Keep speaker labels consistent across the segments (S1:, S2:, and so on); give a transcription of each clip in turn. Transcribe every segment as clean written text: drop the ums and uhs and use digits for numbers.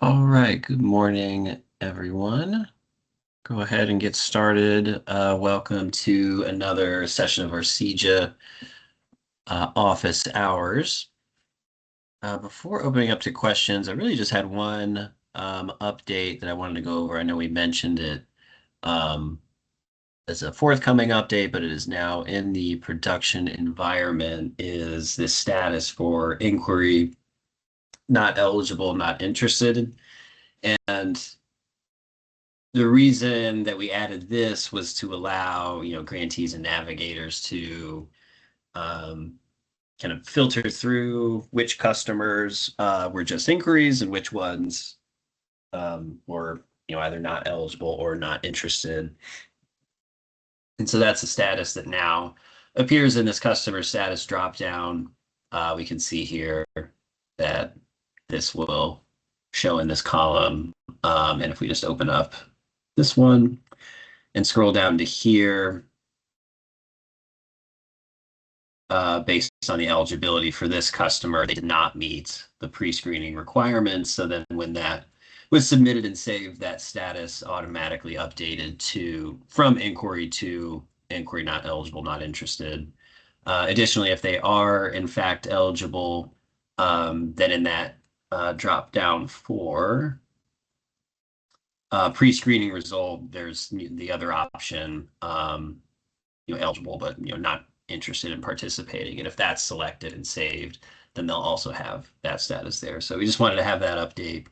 S1: All right, good morning, everyone. Go ahead and get started. Welcome to another session of our CEJA office hours. Before opening up to questions, I really just had one update that I wanted to go over. I know we mentioned it um, as a forthcoming update, but it is now in the production environment, is this status for inquiry, not eligible, not interested. And the reason that we added this was to allow, grantees and navigators to um, kind of filter through which customers were just inquiries and which ones were, either not eligible or not interested. And so that's a status that now appears in this customer status dropdown. We can see here that this will show in this column. And if we just open up this one, and scroll down to here, based on the eligibility for this customer, they did not meet the pre-screening requirements. So then when that was submitted and saved, that status automatically updated from inquiry to inquiry not eligible, not interested. Additionally, if they are in fact eligible, then in that drop down for pre-screening result, there's the other option, eligible, but not interested in participating. And if that's selected and saved, then they'll also have that status there. So we just wanted to have that update,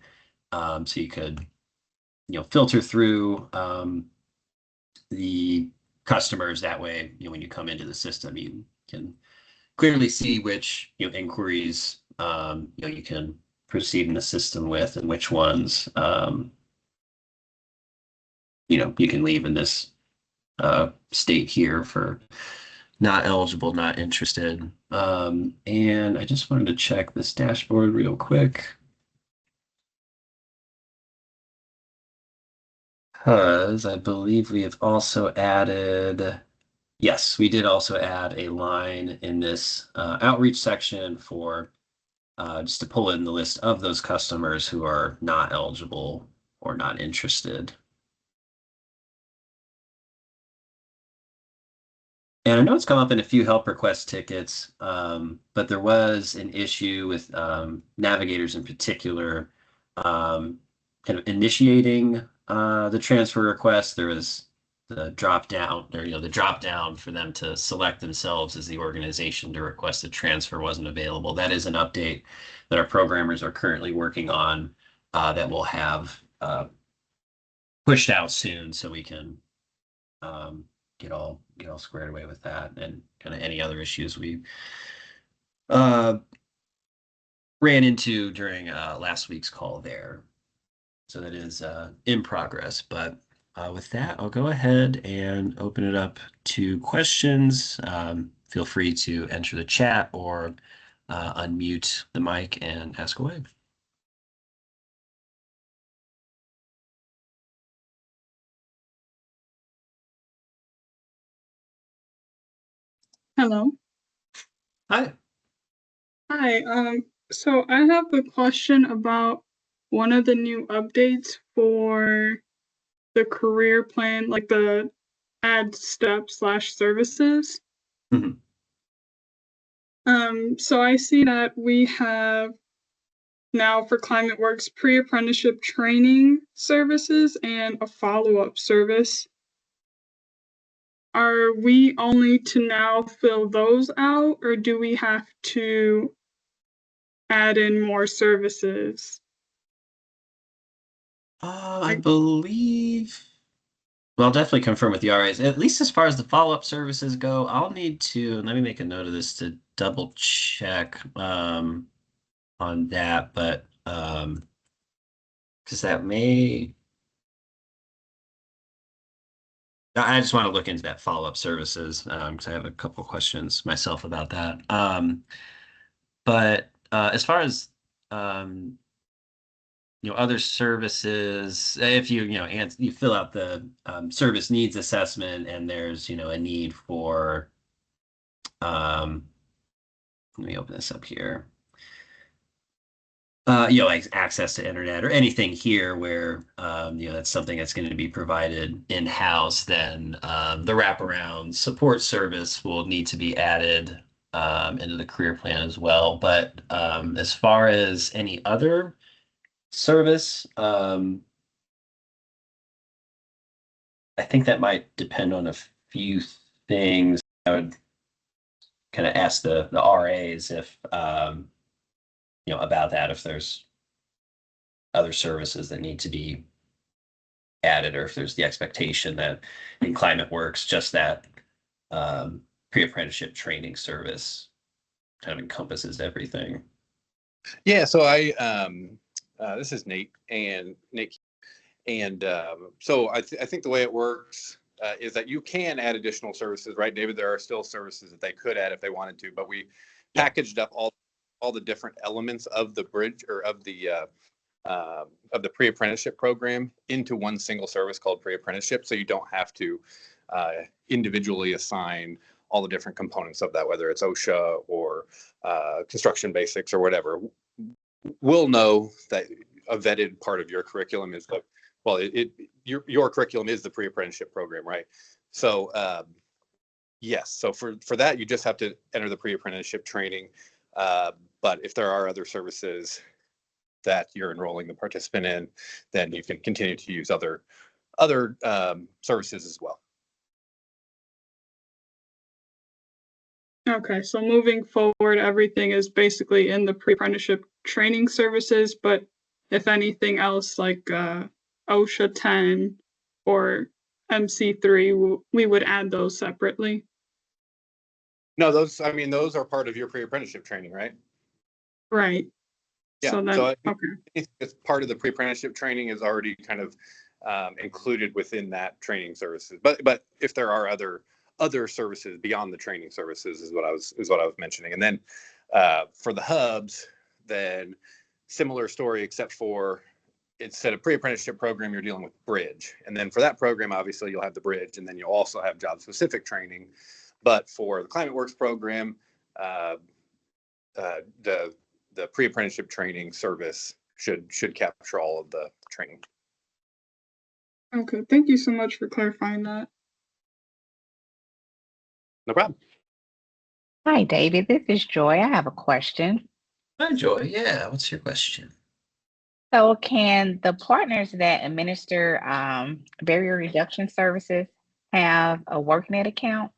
S1: so you could filter through the customers that way. When you come into the system, you can clearly see which inquiries you can proceed in the system with, and which ones you can leave in this state here for not eligible, not interested. And I just wanted to check this dashboard real quick, because I believe we have also added, yes, we did also add a line in this outreach section for just to pull in the list of those customers who are not eligible or not interested. And I know it's come up in a few help request tickets, but there was an issue with navigators in particular, kind of initiating the transfer request. There was the drop down, or the drop down for them to select themselves as the organization to request a transfer wasn't available. That is an update that our programmers are currently working on, that will have pushed out soon, so we can get all squared away with that, and kind of any other issues we uh, ran into during last week's call there. So that is in progress. But with that, I'll go ahead and open it up to questions. Feel free to enter the chat or unmute the mic and ask away.
S2: Hello.
S1: Hi.
S2: Hi. So I have a question about one of the new updates for the career plan, like the add step slash services.
S1: Mhm.
S2: So I see that we have now for Climate Works pre-apprenticeship training services and a follow-up service. Are we only to now fill those out, or do we have to add in more services?
S1: I believe. Well, I'll definitely confirm with the RAs. At least as far as the follow-up services go, I'll need to, let me make a note of this to double check on that, but because that may, I just want to look into that follow-up services, because I have a couple questions myself about that. But as far as um, other services, if you fill out the service needs assessment, and there's a need for, let me open this up here. like access to internet or anything here where, that's something that's going to be provided in-house, then the wraparound support service will need to be added into the career plan as well. But as far as any other service, I think that might depend on a few things. I would kind of ask the RAs if, about that, if there's other services that need to be added, or if there's the expectation that in Climate Works, just that pre-apprenticeship training service kind of encompasses everything.
S3: Yeah, so this is Nate, and so I think the way it works is that you can add additional services, right, David? There are still services that they could add if they wanted to, but we packaged up all the different elements of the bridge, or of the pre-apprenticeship program, into one single service called pre-apprenticeship, so you don't have to individually assign all the different components of that, whether it's OSHA or construction basics or whatever. We'll know that a vetted part of your curriculum is your curriculum is the pre-apprenticeship program, right? So yes, so for that, you just have to enter the pre-apprenticeship training. But if there are other services that you're enrolling the participant in, then you can continue to use other services as well.
S2: Okay, so moving forward, everything is basically in the pre-apprenticeship training services, but if anything else like OSHA 10 or MC3, we would add those separately.
S3: No, those are part of your pre-apprenticeship training, right?
S2: Right.
S3: Yeah,
S2: so then, okay.
S3: It's part of the pre-apprenticeship training is already kind of included within that training services. But if there are other services beyond the training services, is what I was mentioning. And then for the hubs, then similar story, except for instead of pre-apprenticeship program, you're dealing with bridge. And then for that program, obviously you'll have the bridge, and then you'll also have job specific training. But for the Climate Works program, the pre-apprenticeship training service should capture all of the training.
S2: Okay, thank you so much for clarifying that.
S3: No problem.
S4: Hi, David. This is Joy. I have a question.
S1: Hi, Joy. Yeah, what's your question?
S4: So, can the partners that administer barrier reduction services have a workNet account?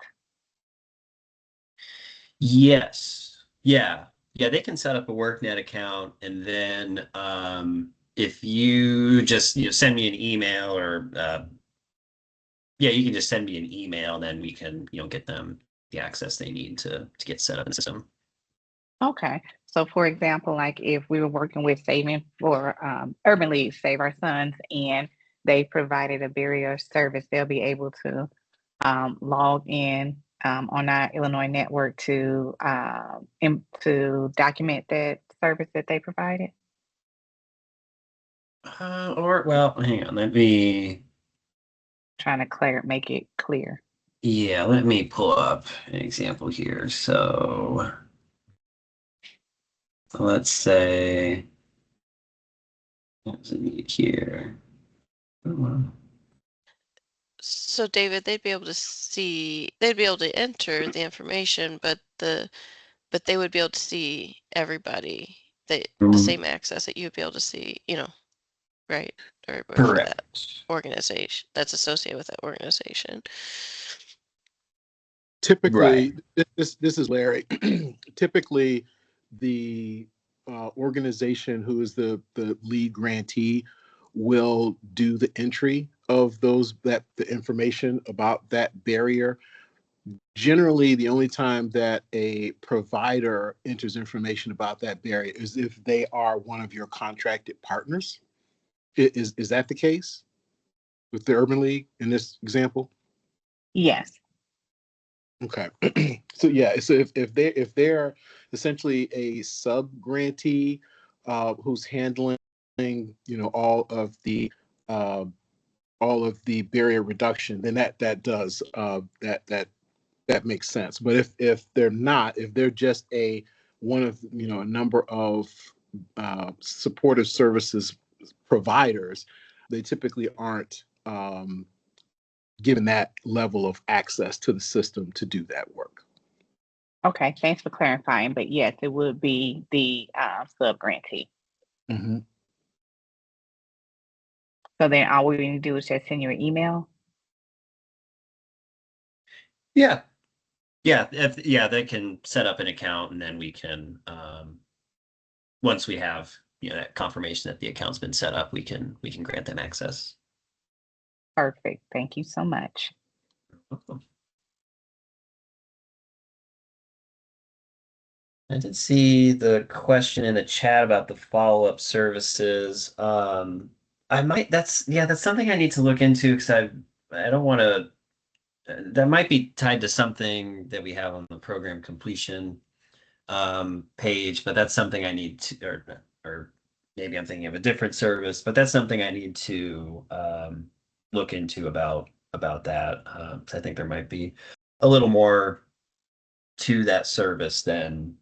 S1: Yes. Yeah. Yeah, they can set up a worknet account, and then if you just send me an email, or you can just send me an email, and then we can get them the access they need to get set up in the system.
S4: Okay. So, for example, like if we were working with Saving for Urban League, Save Our Sons, and they provided a barrier service, they'll be able to log in on our Illinois network to document that service that they provided.
S1: Hang on, let me.
S4: Trying to make it clear.
S1: Yeah, let me pull up an example here. So let's say, what does it need here?
S5: So David, they'd be able to enter the information, but they would be able to see everybody, the same access that you would be able to see, right? Or
S1: Correct.
S5: That organization that's associated with that organization.
S6: Typically, right. This is Larry. Typically, the organization who is the lead grantee will do the entry of the information about that barrier. Generally, the only time that a provider enters information about that barrier is if they are one of your contracted partners. Is that the case with the Urban League in this example?
S4: Yes.
S6: Okay. So if they're essentially a sub grantee who's handling all of the barrier reduction, then that does that makes sense. But if they're not, if they're just one of a number of supportive services providers, they typically aren't given that level of access to the system to do that work.
S4: Okay, thanks for clarifying. But yes, it would be the sub grantee.
S6: Mm-hmm.
S4: So then all we need to do is just send you an email.
S1: Yeah. Yeah. Yeah, they can set up an account and then we can, once we have, that confirmation that the account's been set up, we can grant them access.
S4: Perfect. Thank you so much.
S1: I did see the question in the chat about the follow-up services. That's something I need to look into because I don't want to, that might be tied to something that we have on the program completion page, but that's something I need to, or maybe I'm thinking of a different service, but that's something I need to look into about that. I think there might be a little more to that service than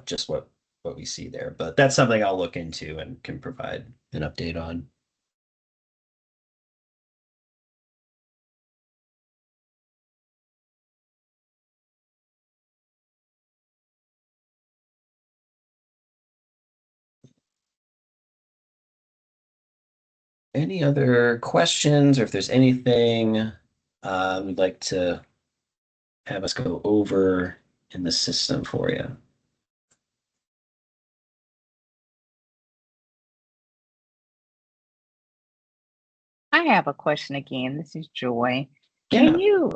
S1: just what we see there. But that's something I'll look into and can provide an update on. Any other questions, or if there's anything you'd like to have us go over in the system for you?
S4: I have a question again. This is Joy.
S1: Yeah.
S4: Can you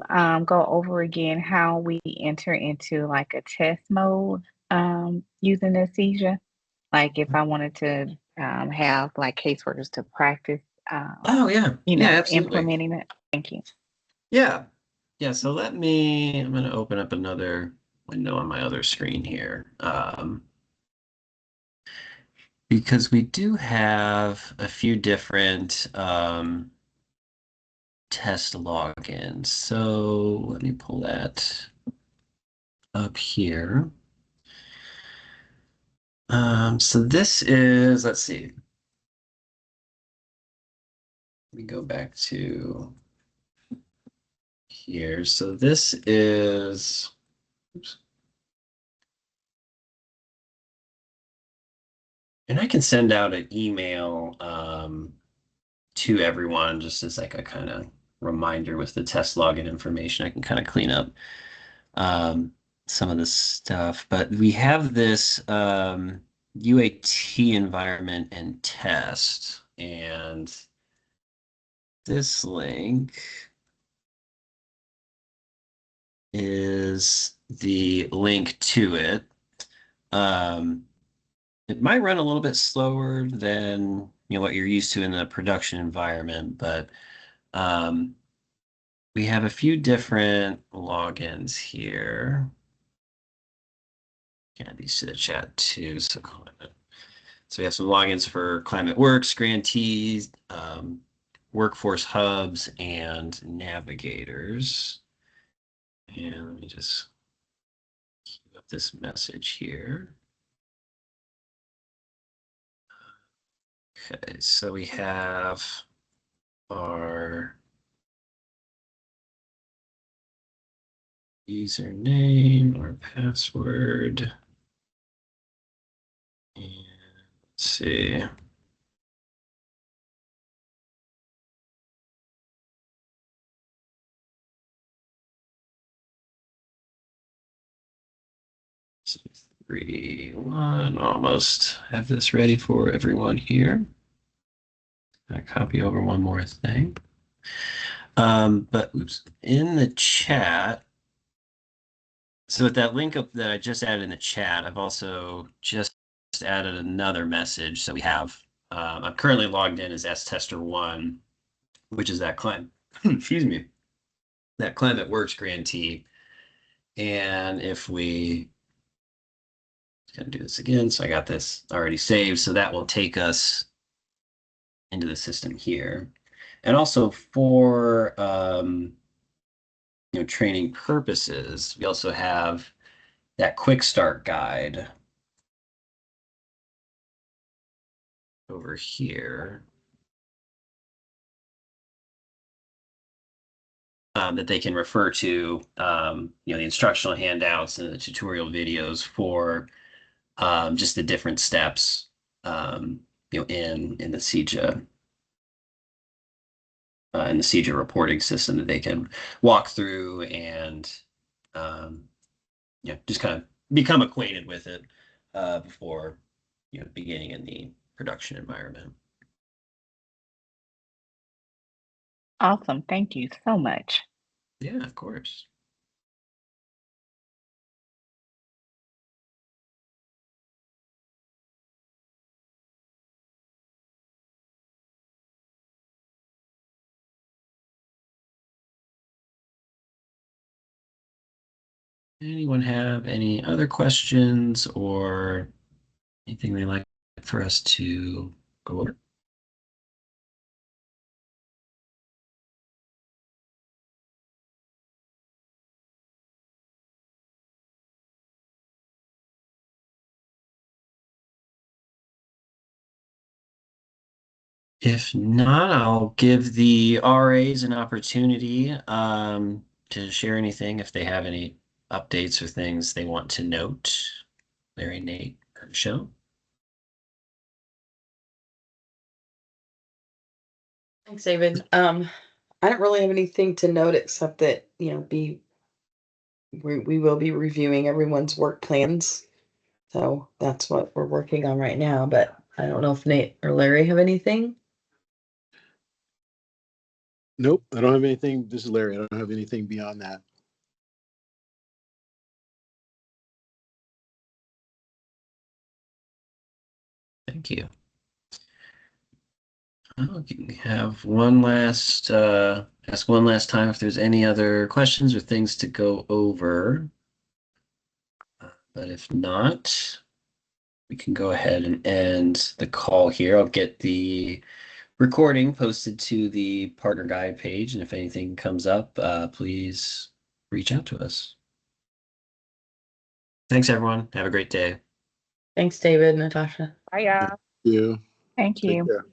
S4: go over again how we enter into like a test mode using the CEJA? Like if I wanted to have like caseworkers to practice,
S1: Oh, yeah. Yeah, absolutely.
S4: implementing it. Thank you.
S1: Yeah. Yeah. So I'm going to open up another window on my other screen here. Because we do have a few different test logins. So let me pull that up here. So this is, let's see. Let me go back to here. So this is, oops. And I can send out an email to everyone just as like a kind of reminder with the test login information. I can kind of clean up some of this stuff, but we have this UAT environment and test, and this link is the link to it. It might run a little bit slower than what you're used to in the production environment, but we have a few different logins here. Add these to the chat too. So we have some logins for Climate Works, grantees, workforce hubs, and navigators. And let me just keep up this message here. Okay, so we have our username, our password, and let's see. So 3, 1, almost have this ready for everyone here. I copy over one more thing. But oops, in the chat, so with that link up that I just added in the chat, I've also just added another message. So we have, I'm currently logged in as stester1, which is that excuse me, that Climate Works grantee. And if we gonna do this again, so I got this already saved, so that will take us into the system here. And also for training purposes, we also have that quick start guide over here. That they can refer to, the instructional handouts and the tutorial videos for just the different steps, in the CEJA. In the CEJA reporting system that they can walk through and just kind of become acquainted with it before beginning in the production environment.
S4: Awesome. Thank you so much.
S1: Yeah, of course. Anyone have any other questions or anything they'd like for us to go over? If not, I'll give the RAs an opportunity to share anything if they have any updates or things they want to note. Larry, Nate, or Michelle.
S7: Thanks, David. I don't really have anything to note except that, we will be reviewing everyone's work plans. So that's what we're working on right now, but I don't know if Nate or Larry have anything.
S6: Nope, I don't have anything. This is Larry. I don't have anything beyond that.
S1: Thank you. We have one last, ask one last time if there's any other questions or things to go over. But if not, we can go ahead and end the call here. I'll get the recording posted to the partner guide page. And if anything comes up, please reach out to us. Thanks, everyone. Have a great day.
S7: Thanks, David, Natasha.
S4: Bye, y'all.
S6: You
S4: Thank
S6: take
S4: you.
S6: care.